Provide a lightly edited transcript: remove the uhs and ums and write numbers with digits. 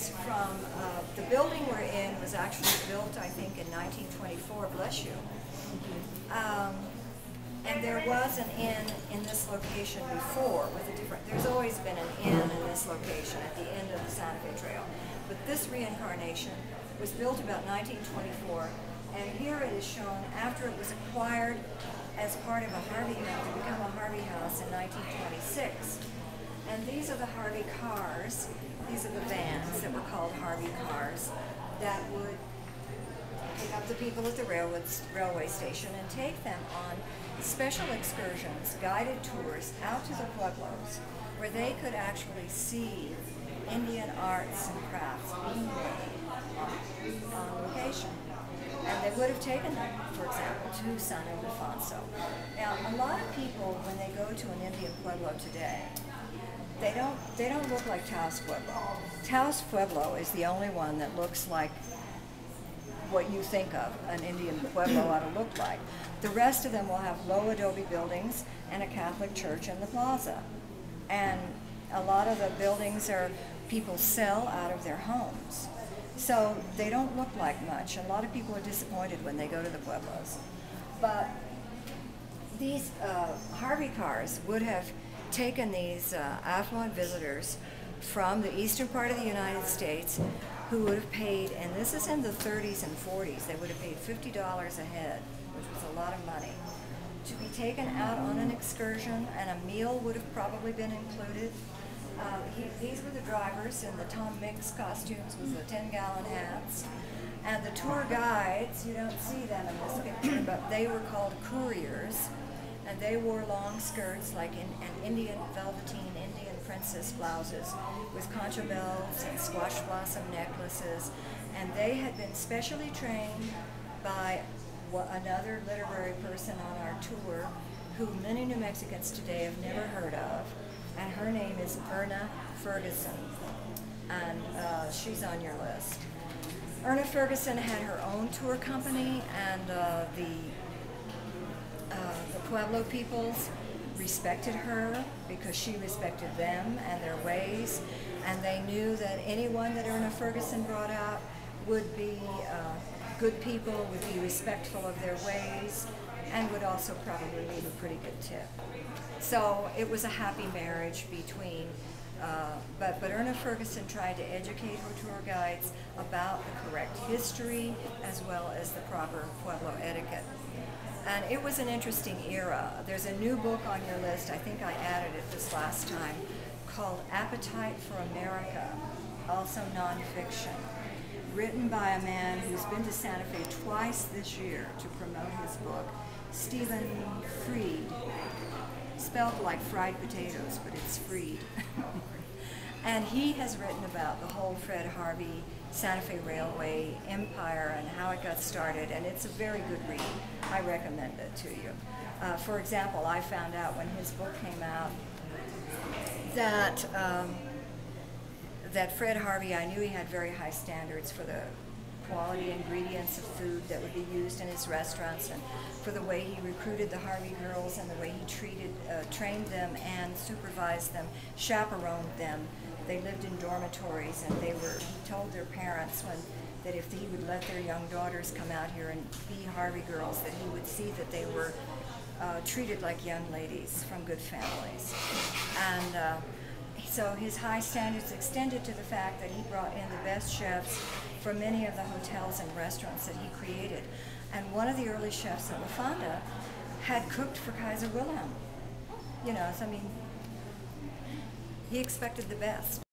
is from, the building we're in was actually built, I think, in 1924, bless you. And there was an inn in this location before with a different, there's always been an inn in this location at the end of the Santa Fe Trail. But this reincarnation was built about 1924, and here it is shown after it was acquired as part of a Harvey House, to become a Harvey House in 1926. And these are the Harvey cars, these are the vans that were called Harvey cars that would pick up the people at the railway station and take them on special excursions, guided tours out to the pueblos where they could actually see Indian arts and crafts being made on location. And they would have taken them, for example, to San Ildefonso. Now, a lot of people, when they go to an Indian pueblo today, they don't look like Taos Pueblo. Taos Pueblo is the only one that looks like what you think of an Indian pueblo ought to look like. The rest of them will have low adobe buildings and a Catholic church in the plaza. And a lot of the buildings are people sell out of their homes. So they don't look like much. A lot of people are disappointed when they go to the pueblos. But these Harvey cars would have taken these affluent visitors from the eastern part of the United States who would have paid, and this is in the 30s and 40s, they would have paid $50 a head, which was a lot of money, to be taken out on an excursion, and a meal would have probably been included. These were the drivers in the Tom Mix costumes with the 10-gallon hats. And the tour guides, you don't see them in this picture, but they were called couriers. And they wore long skirts like an Indian velveteen Indian princess blouses with concha bells and squash blossom necklaces. And they had been specially trained by another literary person on our tour who many New Mexicans today have never heard of. And her name is Erna Ferguson, and she's on your list. Erna Ferguson had her own tour company, and the Pueblo peoples respected her because she respected them and their ways, and they knew that anyone that Erna Ferguson brought out would be good people, would be respectful of their ways, and would also probably leave a pretty good tip. So it was a happy marriage between, but Erna Ferguson tried to educate her tour guides about the correct history as well as the proper Pueblo etiquette. And it was an interesting era. There's a new book on your list, I think I added it this last time, called Appetite for America, also nonfiction, written by a man who's been to Santa Fe twice this year to promote his book, Stephen Fried. Spelled like fried potatoes, but it's Fried. And he has written about the whole Fred Harvey Santa Fe Railway empire and how it got started, and it's a very good read. I recommend it to you. For example, I found out when his book came out that that Fred Harvey, I knew he had very high standards for the quality ingredients of food that would be used in his restaurants, and for the way he recruited the Harvey girls and the way he trained them and supervised them, chaperoned them. They lived in dormitories, and he told their parents that if he would let their young daughters come out here and be Harvey girls, that he would see that they were treated like young ladies from good families. And so his high standards extended to the fact that he brought in the best chefs from many of the hotels and restaurants that he created. And one of the early chefs at La Fonda had cooked for Kaiser Wilhelm. You know, so I mean, he expected the best.